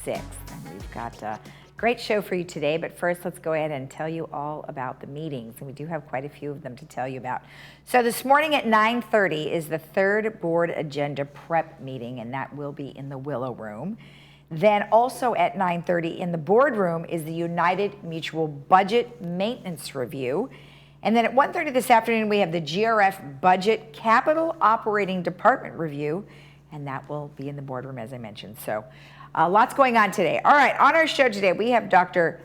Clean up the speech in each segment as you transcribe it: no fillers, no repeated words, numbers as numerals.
6th. And we've got a great show for you today, but first let's go ahead and tell you all about the meetings, and we do have quite a few of them to tell you about. So this morning at 9:30 is the third board agenda prep meeting, and that will be in the Willow Room. Then also at 9:30 in the boardroom is the United Mutual Budget Maintenance Review. And then at 1:30 this afternoon, we have the GRF Budget Capital Operating Department Review, and that will be in the boardroom, as I mentioned. So lots going on today. All right, on our show today, we have Dr.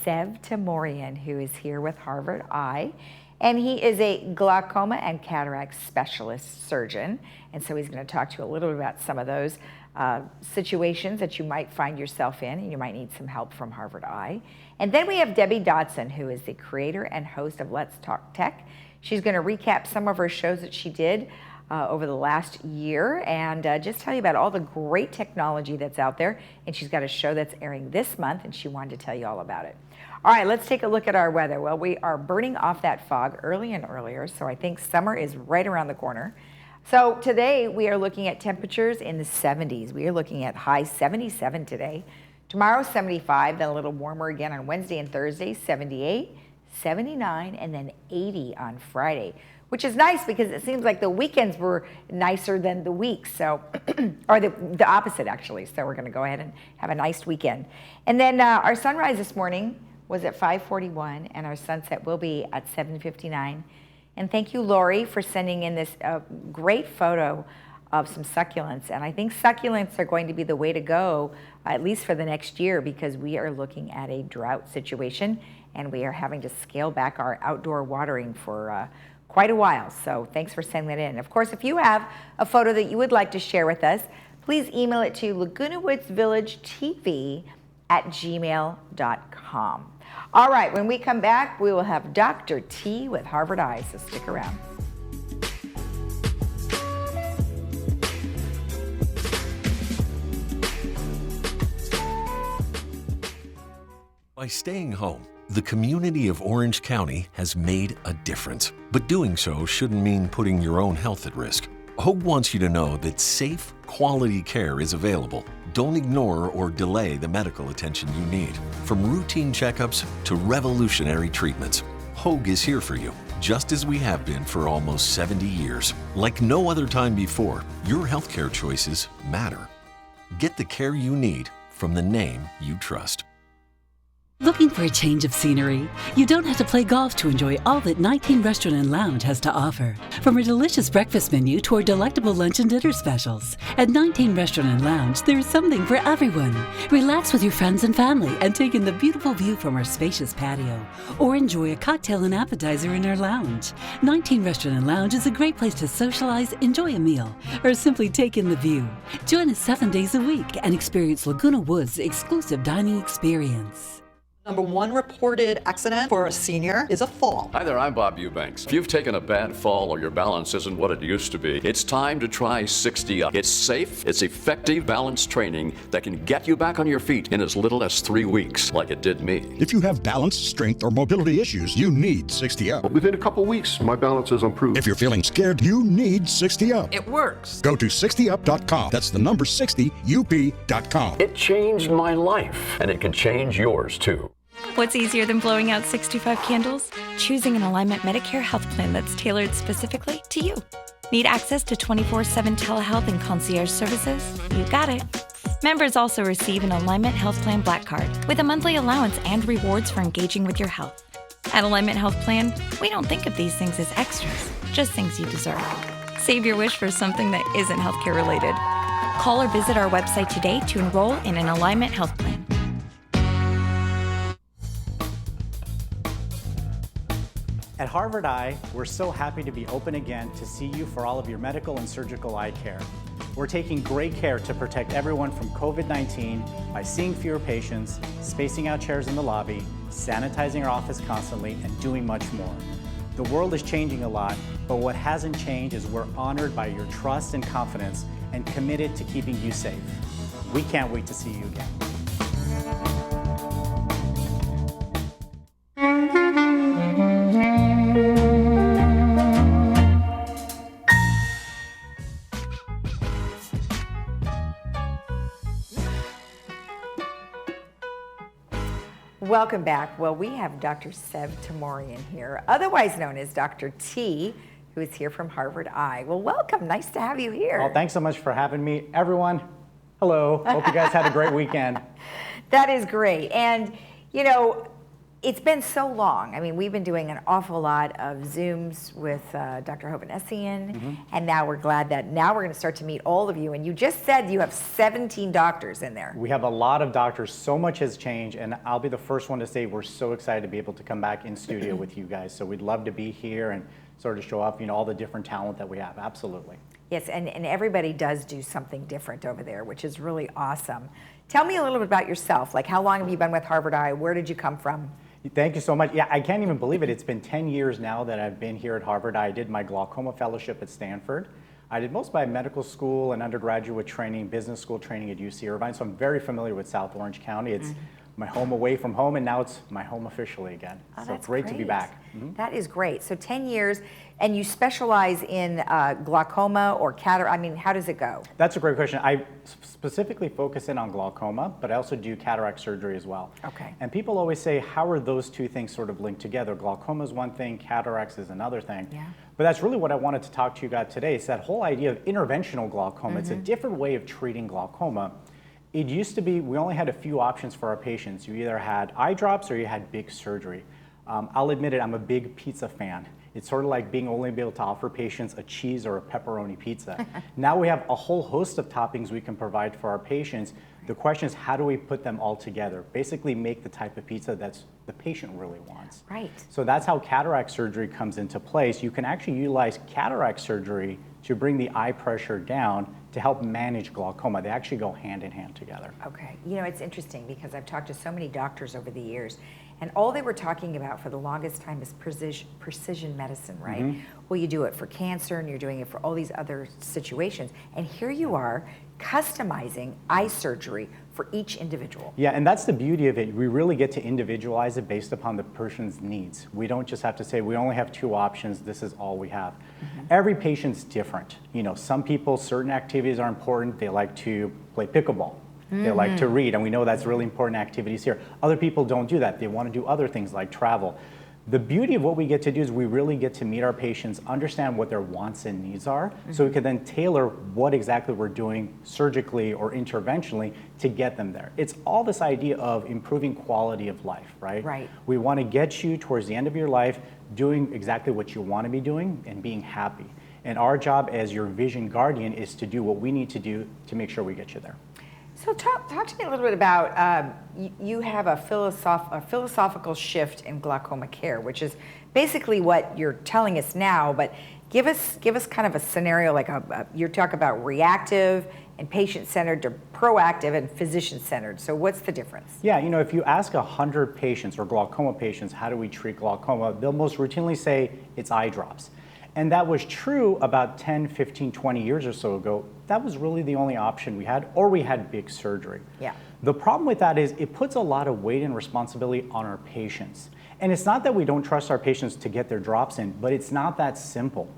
Sev Tamorian, who is here with Harvard Eye, and he is a glaucoma and cataract specialist surgeon. And so he's going to talk to you a little bit about some of those situations that you might find yourself in, and you might need some help from Harvard Eye. And then we have Debbie Dodson, who is the creator and host of Let's Talk Tech. She's going to recap some of her shows that she did over the last year and just tell you about all the great technology that's out there. And she's got a show that's airing this month, and she wanted to tell you all about it. All right, let's take a look at our weather. Well, we are burning off that fog early and earlier, so I think summer is right around the corner. So today we are looking at temperatures in the 70s. We are looking at high 77 today. Tomorrow 75, then a little warmer again on Wednesday and Thursday, 78, 79, and then 80 on Friday, which is nice because it seems like the weekends were nicer than the weeks, so or the opposite actually. So we're going to go ahead and have a nice weekend. And then our sunrise this morning was at 5:41, and our sunset will be at 7:59. And thank you, Lori, for sending in this great photo of some succulents. And I think succulents are going to be the way to go, at least for the next year, because we are looking at a drought situation, and we are having to scale back our outdoor watering for quite a while. So thanks for sending that in. Of course, if you have a photo that you would like to share with us, please email it to lagunawoodsvillagetv@gmail.com. All right, when we come back, we will have Dr. T with Harvard Eye, so stick around. By staying home, the community of Orange County has made a difference. But doing so shouldn't mean putting your own health at risk. Hogue wants you to know that safe, quality care is available. Don't ignore or delay the medical attention you need. From routine checkups to revolutionary treatments, Hogue is here for you, just as we have been for almost 70 years. Like no other time before, your healthcare choices matter. Get the care you need from the name you trust. Looking for a change of scenery? You don't have to play golf to enjoy all that 19 Restaurant and Lounge has to offer. From a delicious breakfast menu to our delectable lunch and dinner specials. At 19 Restaurant and Lounge, there is something for everyone. Relax with your friends and family and take in the beautiful view from our spacious patio. Or enjoy a cocktail and appetizer in our lounge. 19 Restaurant and Lounge is a great place to socialize, enjoy a meal, or simply take in the view. Join us 7 days a week and experience Laguna Woods' exclusive dining experience. Number one reported accident for a senior is a fall. Hi there, I'm Bob Eubanks. If you've taken a bad fall or your balance isn't what it used to be, it's time to try 60 Up. It's safe, it's effective balance training that can get you back on your feet in as little as 3 weeks, like it did me. If you have balance, strength, or mobility issues, you need 60 Up. Within a couple weeks, my balance has improved. If you're feeling scared, you need 60 Up. It works. Go to 60up.com. That's the number 60up.com. It changed my life, and it can change yours too. What's easier than blowing out 65 candles? Choosing an Alignment Medicare health plan that's tailored specifically to you. Need access to 24/7 telehealth and concierge services? You got it. Members also receive an Alignment Health Plan Black Card with a monthly allowance and rewards for engaging with your health. At Alignment Health Plan, we don't think of these things as extras, just things you deserve. Save your wish for something that isn't healthcare related. Call or visit our website today to enroll in an Alignment Health Plan. At Harvard Eye, we're so happy to be open again to see you for all of your medical and surgical eye care. We're taking great care to protect everyone from COVID-19 by seeing fewer patients, spacing out chairs in the lobby, sanitizing our office constantly, and doing much more. The world is changing a lot, but what hasn't changed is we're honored by your trust and confidence and committed to keeping you safe. We can't wait to see you again. welcome back. Well, we have Dr. Sev Tamorian here, otherwise known as Dr. T, who is here from Harvard Eye. Well, welcome. Nice to have you here. Well, thanks so much for having me. Everyone, hello. Hope you guys had a great weekend. That is great. And, you know, it's been so long. I mean, we've been doing an awful lot of Zooms with Dr. Hovannessian, and now we're glad that now we're going to start to meet all of you. And you just said you have 17 doctors in there. We have a lot of doctors. So much has changed, and I'll be the first one to say we're so excited to be able to come back in studio with you guys. So we'd love to be here and sort of show up, you know, all the different talent that we have. Absolutely. Yes, and everybody does do something different over there, which is really awesome. Tell me a little bit about yourself. Like, how long have you been with Harvard Eye? Where did you come from? Thank you so much. Yeah, I can't even believe it. It's been 10 years now that I've been here at Harvard. I did my glaucoma fellowship at Stanford. I did most of my medical school and undergraduate training, business school training at UC Irvine, so I'm very familiar with South Orange County. It's my home away from home, and now it's my home officially again. Oh, so that's great to be back. That is great. So 10 years, and you specialize in glaucoma or cataract. I mean, how does it go? That's a great question. I specifically focus in on glaucoma, but I also do cataract surgery as well. Okay. And people always say, how are those two things sort of linked together? Glaucoma is one thing, cataracts is another thing. Yeah. But that's really what I wanted to talk to you about today. It's that whole idea of interventional glaucoma. It's a different way of treating glaucoma. It used to be, we only had a few options for our patients. You either had eye drops or you had big surgery. I'll admit it, I'm a big pizza fan. It's sort of like being only able to offer patients a cheese or a pepperoni pizza. Now we have a whole host of toppings we can provide for our patients. The question is, how do we put them all together? Basically make the type of pizza that's the patient really wants. Right. So that's how cataract surgery comes into place. You can actually utilize cataract surgery to bring the eye pressure down to help manage glaucoma. They actually go hand in hand together. Okay. You know, it's interesting because I've talked to so many doctors over the years, and all they were talking about for the longest time is precision medicine, right? Well, you do it for cancer and you're doing it for all these other situations. And here you are customizing eye surgery for each individual. Yeah, and that's the beauty of it. We really get to individualize it based upon the person's needs. We don't just have to say, we only have two options, this is all we have. Every patient's different. You know, some people, certain activities are important. They like to play pickleball. They like to read, and we know that's really important activities here. Other people don't do that. They want to do other things like travel. The beauty of what we get to do is we really get to meet our patients, understand what their wants and needs are, so we can then tailor what exactly we're doing surgically or interventionally to get them there. It's all this idea of improving quality of life, right? Right. We want to get you towards the end of your life doing exactly what you want to be doing and being happy. And our job as your vision guardian is to do what we need to do to make sure we get you there. So talk to me a little bit about, you have a philosophical shift in glaucoma care, which is basically what you're telling us now, but give us kind of a scenario, like you talk about reactive and patient-centered to proactive and physician-centered. So what's the difference? Yeah, you know, if you ask 100 patients or glaucoma patients, how do we treat glaucoma, they'll most routinely say it's eye drops. And that was true about 10, 15, 20 years or so ago. That was really the only option we had, or we had big surgery. Yeah. The problem with that is it puts a lot of weight and responsibility on our patients. And it's not that we don't trust our patients to get their drops in, but it's not that simple.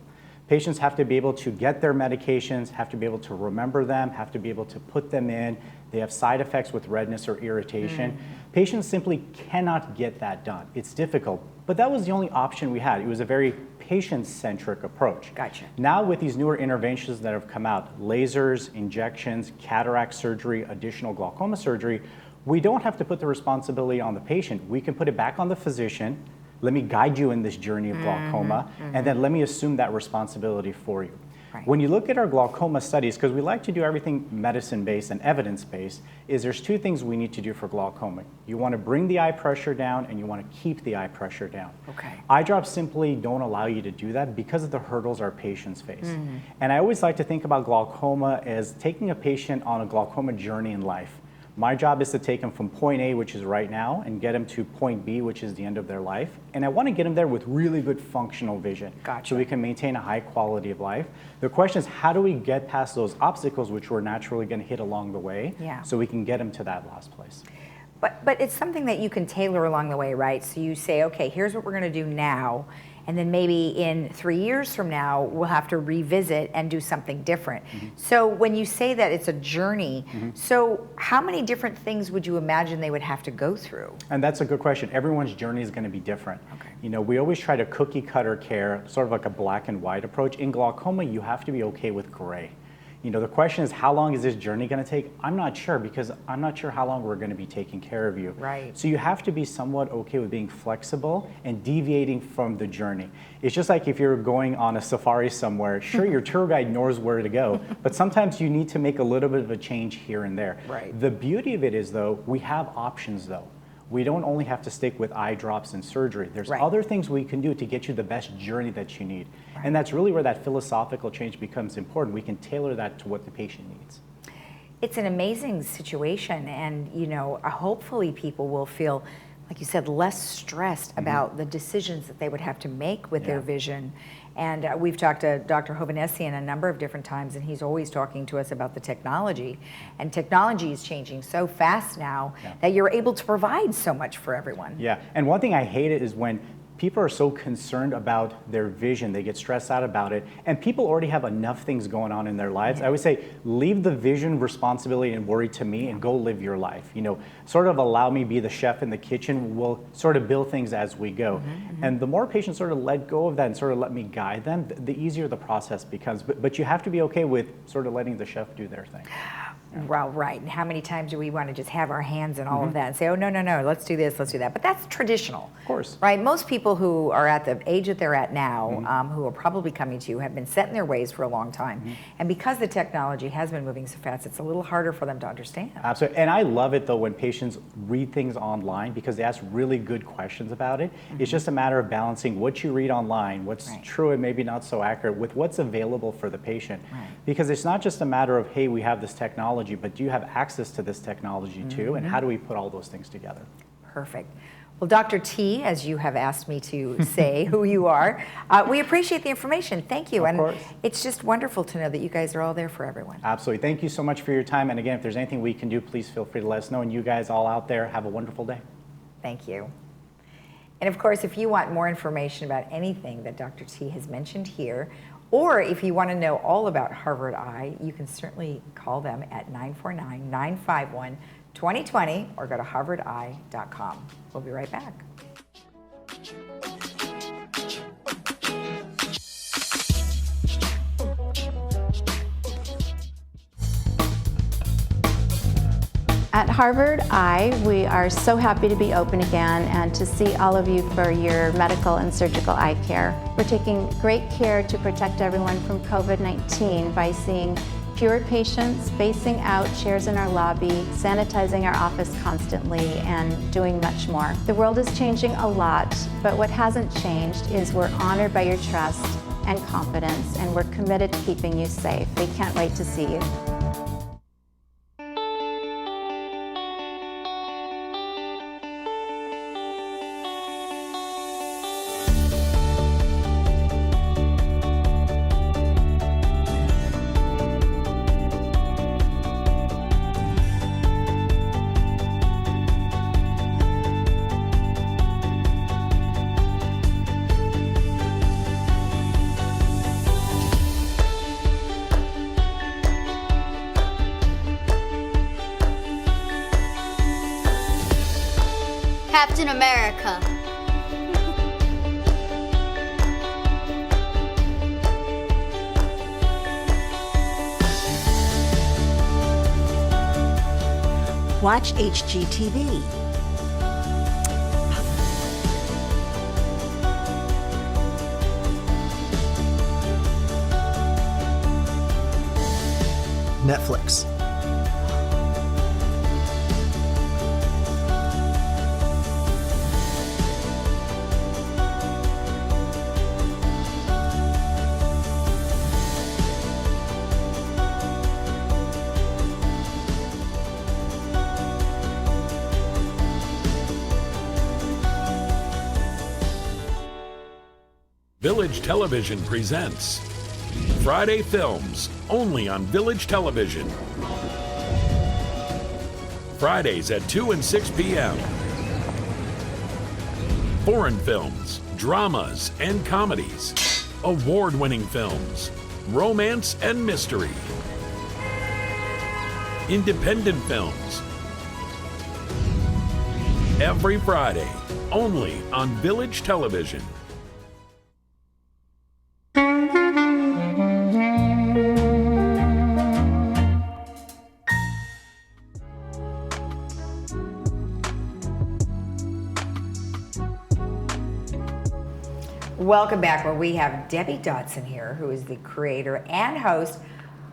Patients have to be able to get their medications, have to be able to remember them, have to be able to put them in. They have side effects with redness or irritation. Patients simply cannot get that done. It's difficult, but that was the only option we had. It was a very patient-centric approach. Gotcha. Now with these newer interventions that have come out, lasers, injections, cataract surgery, additional glaucoma surgery, we don't have to put the responsibility on the patient. We can put it back on the physician. Let me guide you in this journey of glaucoma, and then let me assume that responsibility for you. Right. When you look at our glaucoma studies, because we like to do everything medicine-based and evidence-based, is there's two things we need to do for glaucoma. You want to bring the eye pressure down, and you want to keep the eye pressure down. Okay. Eye drops simply don't allow you to do that because of the hurdles our patients face. And I always like to think about glaucoma as taking a patient on a glaucoma journey in life. My job is to take them from point A, which is right now, and get them to point B, which is the end of their life. And I want to get them there with really good functional vision. Gotcha. So we can maintain a high quality of life. The question is, how do we get past those obstacles which we're naturally going to hit along the way, so we can get them to that last place? But it's something that you can tailor along the way, right? So you say, okay, here's what we're going to do now, and then maybe in 3 years from now, we'll have to revisit and do something different. So when you say that it's a journey, so how many different things would you imagine they would have to go through? And that's a good question. Everyone's journey is going to be different. Okay. You know, we always try to cookie cutter care, sort of like a black and white approach. In glaucoma, you have to be okay with gray. You know, the question is, how long is this journey going to take? I'm not sure, because I'm not sure how long we're going to be taking care of you. Right. So you have to be somewhat okay with being flexible and deviating from the journey. It's just like if you're going on a safari somewhere, sure, your tour guide knows where to go, but sometimes you need to make a little bit of a change here and there. Right. The beauty of it is, though, we have options, though. We don't only have to stick with eye drops and surgery. There's Right. other things we can do to get you the best journey that you need. And that's really where that philosophical change becomes important. We can tailor that to what the patient needs. It's an amazing situation, and you know, hopefully people will feel, like you said, less stressed about the decisions that they would have to make with their vision. And we've talked to Dr. Hovannessian a number of different times, and he's always talking to us about the technology. And technology is changing so fast now that you're able to provide so much for everyone. Yeah, and one thing I hate is when people are so concerned about their vision, they get stressed out about it, and people already have enough things going on in their lives. I would say, leave the vision, responsibility, and worry to me and go live your life. You know, sort of allow me be the chef in the kitchen. We'll sort of build things as we go. And the more patients sort of let go of that and sort of let me guide them, the easier the process becomes. But you have to be okay with sort of letting the chef do their thing. Well, right. And how many times do we want to just have our hands in all of that and say, oh, no, let's do this, let's do that. But that's traditional. Of course. Right? Most people who are at the age that they're at now, who are probably coming to you, have been set in their ways for a long time. And because the technology has been moving so fast, it's a little harder for them to understand. Absolutely. And I love it, though, when patients read things online, because they ask really good questions about it. It's just a matter of balancing what you read online, what's true and maybe not so accurate, with what's available for the patient. Because it's not just a matter of, hey, we have this technology, but do you have access to this technology too? And how do we put all those things together? Perfect. Well, Dr. T, as you have asked me to say who you are, we appreciate the information. Thank you. Of and course. It's just wonderful to know that you guys are all there for everyone. Absolutely. Thank you so much for your time. And again, if there's anything we can do, please feel free to let us know. And you guys all out there, have a wonderful day. Thank you. And of course, if you want more information about anything that Dr. T has mentioned here, or if you want to know all about Harvard Eye, you can certainly call them at 949-951-2020 or go to harvardeye.com. We'll be right back. At Harvard Eye, we are so happy to be open again and to see all of you for your medical and surgical eye care. We're taking great care to protect everyone from COVID-19 by seeing fewer patients, spacing out chairs in our lobby, sanitizing our office constantly, and doing much more. The world is changing a lot, but what hasn't changed is we're honored by your trust and confidence, and we're committed to keeping you safe. We can't wait to see you. Captain America. Watch HGTV. Netflix. Village Television presents Friday Films, only on Village Television. Fridays at 2 and 6 p.m. Foreign films, dramas and comedies, award-winning films, romance and mystery, independent films. Every Friday, only on Village Television. Welcome back, where we have Debbie Dodson here, who is the creator and host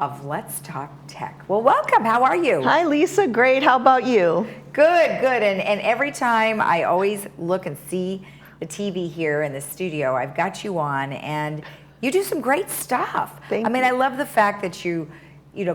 of Let's Talk Tech. Well, welcome. How are you? Hi, Lisa. Great. How about you? Good, good. And every time I always look and see the TV here in the studio, I've got you on, and you do some great stuff. Thank I mean, you. I love the fact that you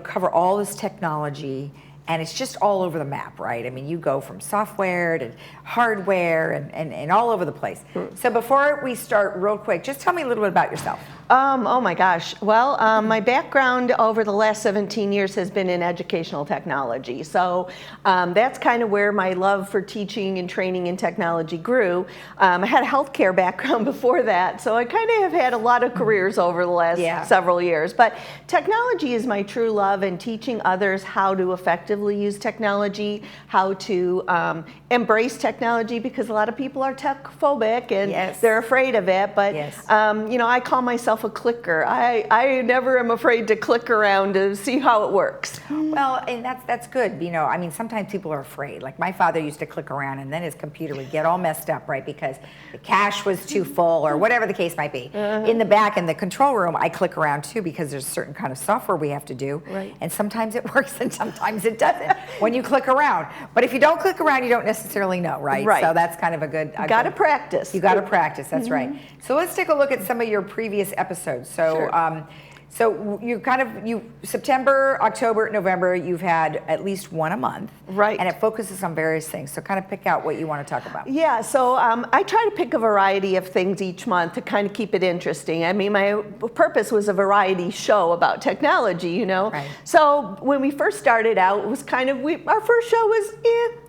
cover all this technology, and it's just all over the map, right? I mean, you go from software to hardware and all over the place. So before we start, real quick, just tell me a little bit about yourself. Oh my gosh. Well, my background over the last 17 years has been in educational technology. So that's kind of where my love for teaching and training in technology grew. I had a healthcare background before that, so I kind of have had a lot of careers over the last several years. But technology is my true love, and teaching others how to effectively use technology, how to embrace technology, because a lot of people are tech phobic and they're afraid of it. But I call myself a clicker. I never am afraid to click around to see how it works. Well, and that's good. I mean, sometimes people are afraid. Like my father used to click around, and then his computer would get all messed up, right? Because the cache was too full, or whatever the case might be. In the back, in the control room, I click around too, because there's a certain kind of software we have to do. Right. And sometimes it works and sometimes it doesn't when you click around. But if you don't click around, you don't necessarily know, right? Right. So that's kind of a good... Got to practice. You got to practice, that's right. So let's take a look at some of your previous episodes. So, so you September, October, November, you've had at least one a month. Right. And it focuses on various things. So kind of pick out what you want to talk about. Yeah, so I try to pick a variety of things each month to kind of keep it interesting. I mean, my purpose was a variety show about technology, Right. So when we first started out, it was kind of, our first show was,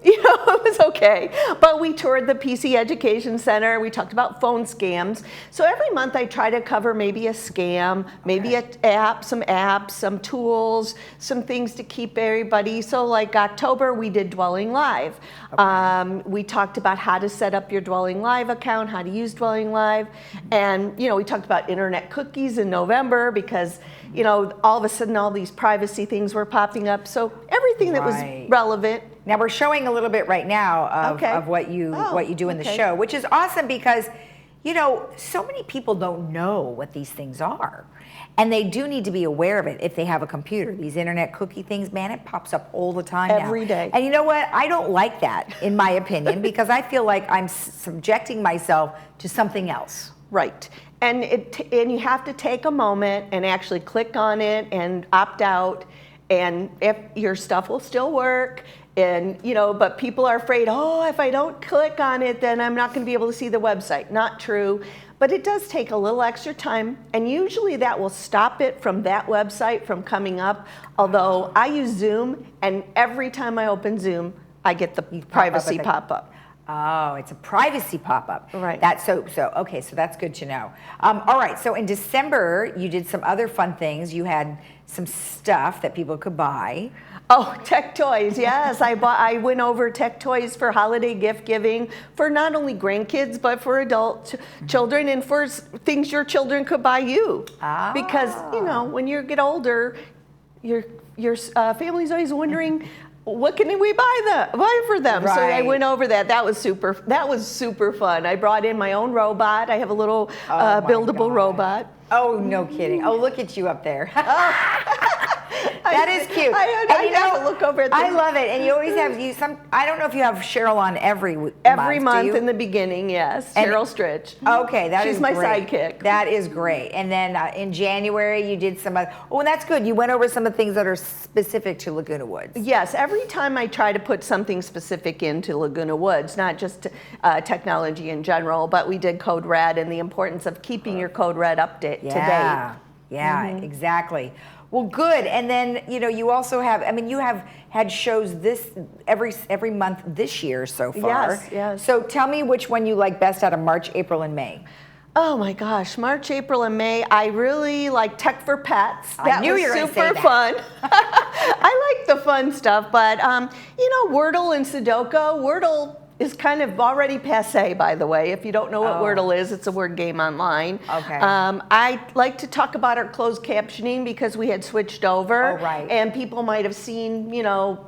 it was okay. But we toured the PC Education Center. We talked about phone scams. So every month I try to cover maybe a scam, maybe an app, some apps, some tools, some things to keep everybody. So like October, we did Dwelling Live. Okay. We talked about how to set up your Dwelling Live account, how to use Dwelling Live. And, we talked about internet cookies in November because, all of a sudden all these privacy things were popping up. So everything that was relevant. Now we're showing a little bit right now of what you do in the show, which is awesome because, so many people don't know what these things are. And they do need to be aware of it if they have a computer. These internet cookie things, man, it pops up all the time every day. And you know what? I don't like that, in my opinion, because I feel like I'm subjecting myself to something else. Right. And you have to take a moment and actually click on it and opt out, and if your stuff will still work. And, but people are afraid, if I don't click on it, then I'm not going to be able to see the website. Not true. But it does take a little extra time, and usually that will stop it from that website from coming up. Although I use Zoom, and every time I open Zoom, I get the privacy pop-up. Oh, it's a privacy pop-up. Right. That's okay, so that's good to know. All right, so in December, you did some other fun things. You had some stuff that people could buy. Oh, tech toys, yes. I went over tech toys for holiday gift giving for not only grandkids, but for adult children and for things your children could buy you. Because, when you get older, your family's always wondering, what can we buy for them? Right. So I went over that. That was super fun. I brought in my own robot. I have a little buildable robot. Oh, no kidding. Oh, look at you up there. That is cute. I have to look over at I love it. And you always have I don't know if you have Cheryl on every month in the beginning, yes. Cheryl Stritch. Okay, She's my sidekick. That is great. And then in January you did some other, and that's good. You went over some of the things that are specific to Laguna Woods. Yes, every time I try to put something specific into Laguna Woods, not just technology in general, but we did Code Red and the importance of keeping your Code Red update to date. Yeah, exactly. Well, good. And then, you know, you also have, I mean, you have had shows this every month this year so far. Yes, yes. So tell me which one you like best out of March, April, and May. Oh my gosh, March, April, and May, I really like Tech for Pets. I knew you were was gonna say super that. fun. I like the fun stuff, but you know, Wordle and Sudoku. Wordle is kind of already passé, by the way. If you don't know what Wordle is, it's a word game online. Okay. I like to talk about our closed captioning because we had switched over. Oh, right. And people might have seen, you know,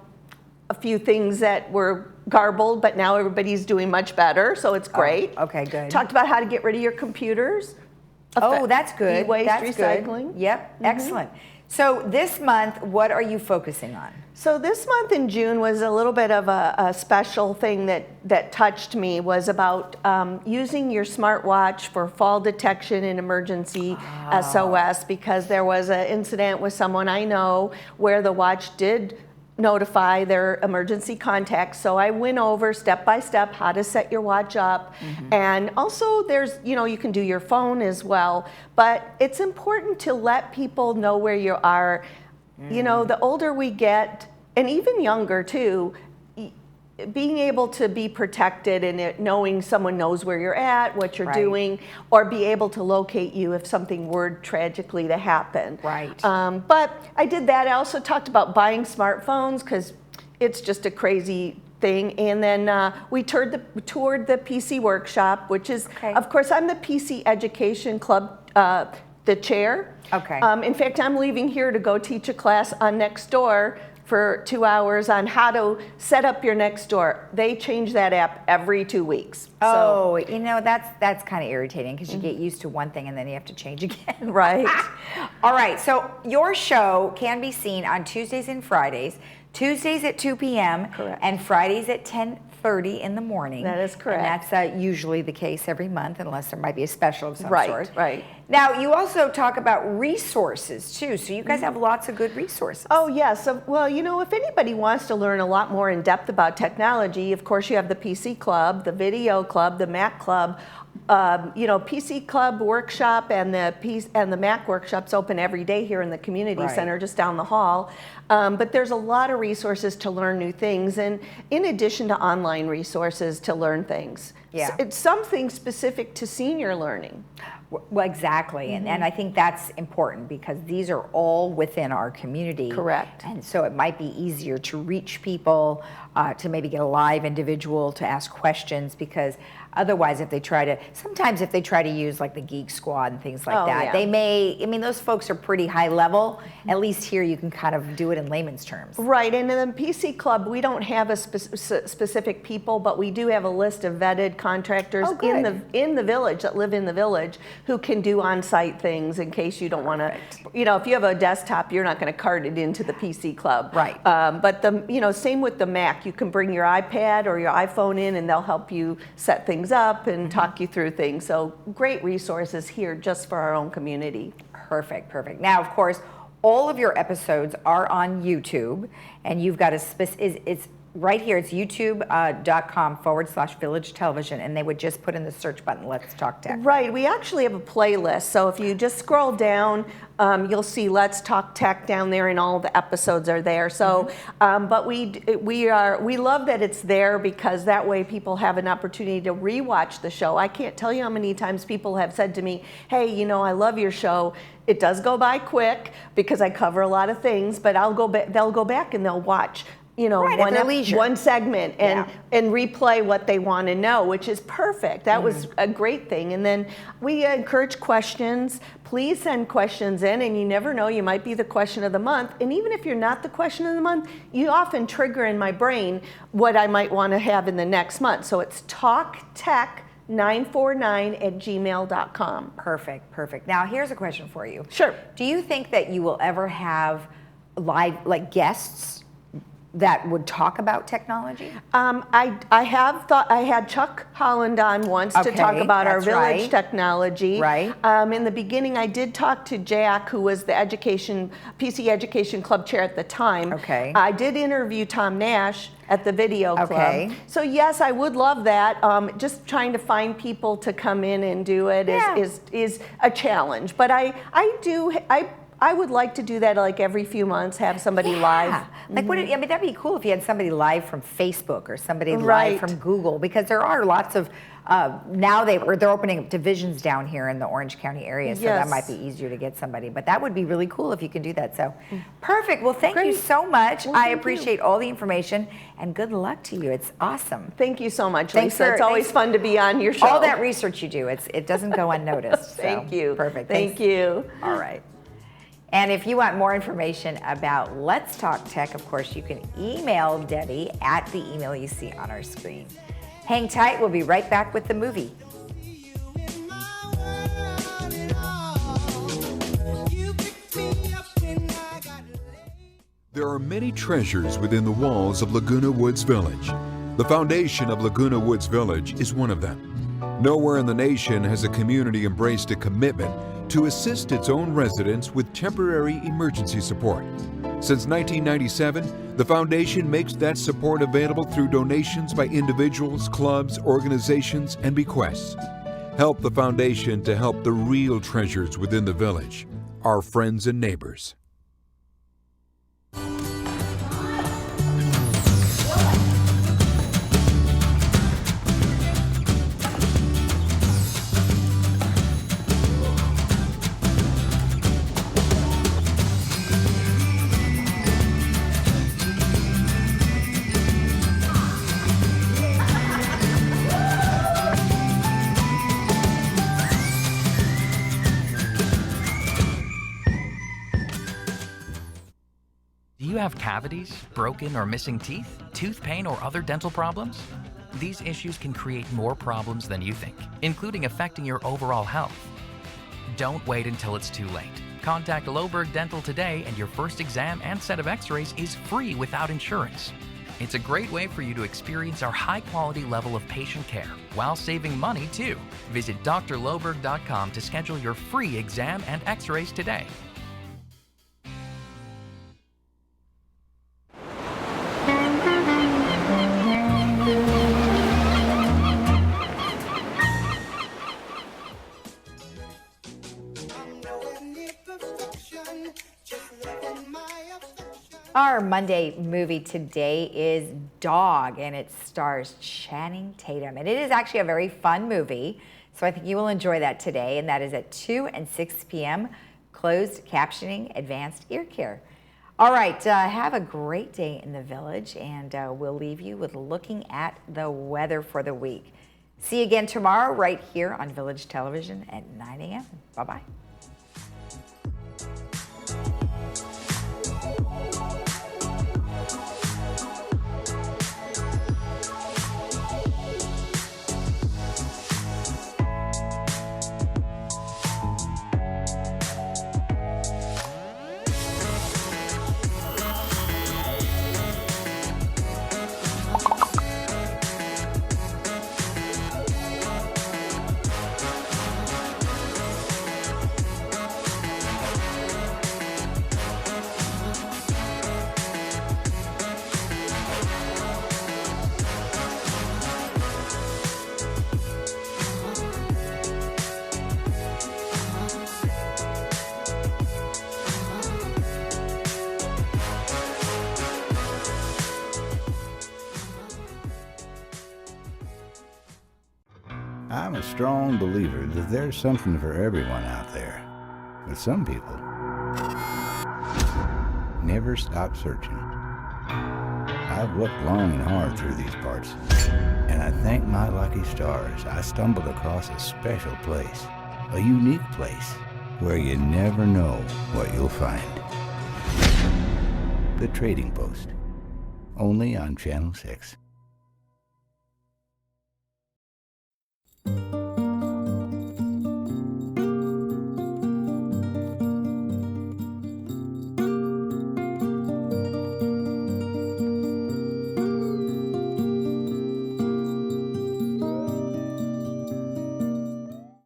a few things that were garbled, but now everybody's doing much better, so it's great. Oh, okay, good. Talked about how to get rid of your computers. Oh, that's good. E-waste That's recycling. Good. Yep, excellent. So this month, what are you focusing on? So this month in June was a little bit of a special thing that touched me, was about using your smartwatch for fall detection and emergency SOS, because there was an incident with someone I know where the watch did notify their emergency contacts. So I went over step by step how to set your watch up. And also there's, you know, you can do your phone as well, but it's important to let people know where you are. You know, the older we get, and even younger too, being able to be protected and knowing someone knows where you're at, what you're doing, or be able to locate you if something were tragically to happen. Right. But I did that. I also talked about buying smartphones because it's just a crazy thing. And then we toured the PC workshop, which is, of course, I'm the PC Education Club, the chair. Okay. In fact, I'm leaving here to go teach a class on Nextdoor for 2 hours on how to set up your Nextdoor. They change that app every 2 weeks. Oh, you know, that's kind of irritating because you get used to one thing and then you have to change again. Right. All right, so your show can be seen on Tuesdays and Fridays, Tuesdays at 2 p.m. Correct. and Fridays at 10:30 in the morning. That is correct. And that's usually the case every month unless there might be a special of some sort. Right. Now, you also talk about resources too, so you guys have lots of good resources. Oh, yes. Well, you know, if anybody wants to learn a lot more in depth about technology, of course, you have the PC Club, the Video Club, the Mac Club. You know, PC Club workshop and the Mac workshops open every day here in the community center just down the hall. But there's a lot of resources to learn new things, and in addition to online resources to learn things. Yeah. It's something specific to senior learning. Well, exactly, and I think that's important because these are all within our community. Correct. And so it might be easier to reach people, to maybe get a live individual to ask questions, because otherwise if they try to use like the Geek Squad and things like that, they may, I mean, those folks are pretty high level. At least here you can kind of do it in layman's terms. Right, and in the PC Club, we don't have a specific people, but we do have a list of vetted contractors in the village that live in the village who can do on-site things in case you don't want to, you know, if you have a desktop, you're not going to cart it into the PC Club. Right. But same with the Mac. You can bring your iPad or your iPhone in and they'll help you set things up and talk you through things. So great resources here just for our own community. Perfect. Now, of course, all of your episodes are on YouTube, and you've got it's right here. It's youtube.com/Village Television, and they would just put in the search button, Let's Talk Tech. Right, we actually have a playlist. So if you just scroll down, you'll see Let's Talk Tech down there, and all the episodes are there. So, but we love that it's there because that way people have an opportunity to rewatch the show. I can't tell you how many times people have said to me, "Hey, you know, I love your show. It does go by quick because I cover a lot of things, but they'll go back and they'll watch." You know, one segment and replay what they want to know, which is perfect. That was a great thing. And then we encourage questions. Please send questions in, and you never know, you might be the question of the month. And even if you're not the question of the month, you often trigger in my brain what I might want to have in the next month. So it's talktech949@gmail.com. Perfect. Now, here's a question for you. Sure. Do you think that you will ever have live, like, guests that would talk about technology? I have thought, I had Chuck Holland on once to talk about our village technology. Right. In the beginning, I did talk to Jack, who was the PC Education Club chair at the time. Okay. I did interview Tom Nash at the Video Club. Okay. So yes, I would love that. Just trying to find people to come in and do it is a challenge. But I I would like to do that like every few months, have somebody live. Like, I mean, that'd be cool if you had somebody live from Facebook or somebody Right. live from Google, because there are lots of, now they're opening up divisions down here in the Orange County area, so that Yes. might be easier to get somebody. But that would be really cool if you can do that. So, perfect. Well, thank you so much. Well, I thank appreciate all the information, and good luck to you. It's awesome. Thank you so much, Thanks Lisa. for- It's always thanks- fun to be on your show. All that research you do, it doesn't go unnoticed. So, Thank you. Perfect. Thank Thanks. you. All right. And if you want more information about Let's Talk Tech, of course, you can email Debbie at the email you see on our screen. Hang tight. We'll be right back with the movie. There are many treasures within the walls of Laguna Woods Village. The foundation of Laguna Woods Village is one of them. Nowhere in the nation has a community embraced a commitment to assist its own residents with temporary emergency support. Since 1997, the foundation makes that support available through donations by individuals, clubs, organizations, and bequests. Help the foundation to help the real treasures within the village, our friends and neighbors. Do you have cavities, broken or missing teeth, tooth pain, or other dental problems? These issues can create more problems than you think, including affecting your overall health. Don't wait until it's too late. Contact Loberg Dental today, and your first exam and set of x-rays is free without insurance. It's a great way for you to experience our high-quality level of patient care while saving money, too. Visit drloberg.com to schedule your free exam and x-rays today. Our Monday movie today is Dog, and it stars Channing Tatum. And it is actually a very fun movie, so I think you will enjoy that today. And that is at 2 and 6 p.m., closed captioning, advanced ear care. All right, have a great day in the village, and we'll leave you with looking at the weather for the week. See you again tomorrow right here on Village Television at 9 a.m. Bye-bye. I'm a strong believer that there's something for everyone out there. But some people never stop searching. I've looked long and hard through these parts, and I thank my lucky stars I stumbled across a special place, a unique place, where you never know what you'll find. The Trading Post, only on Channel 6.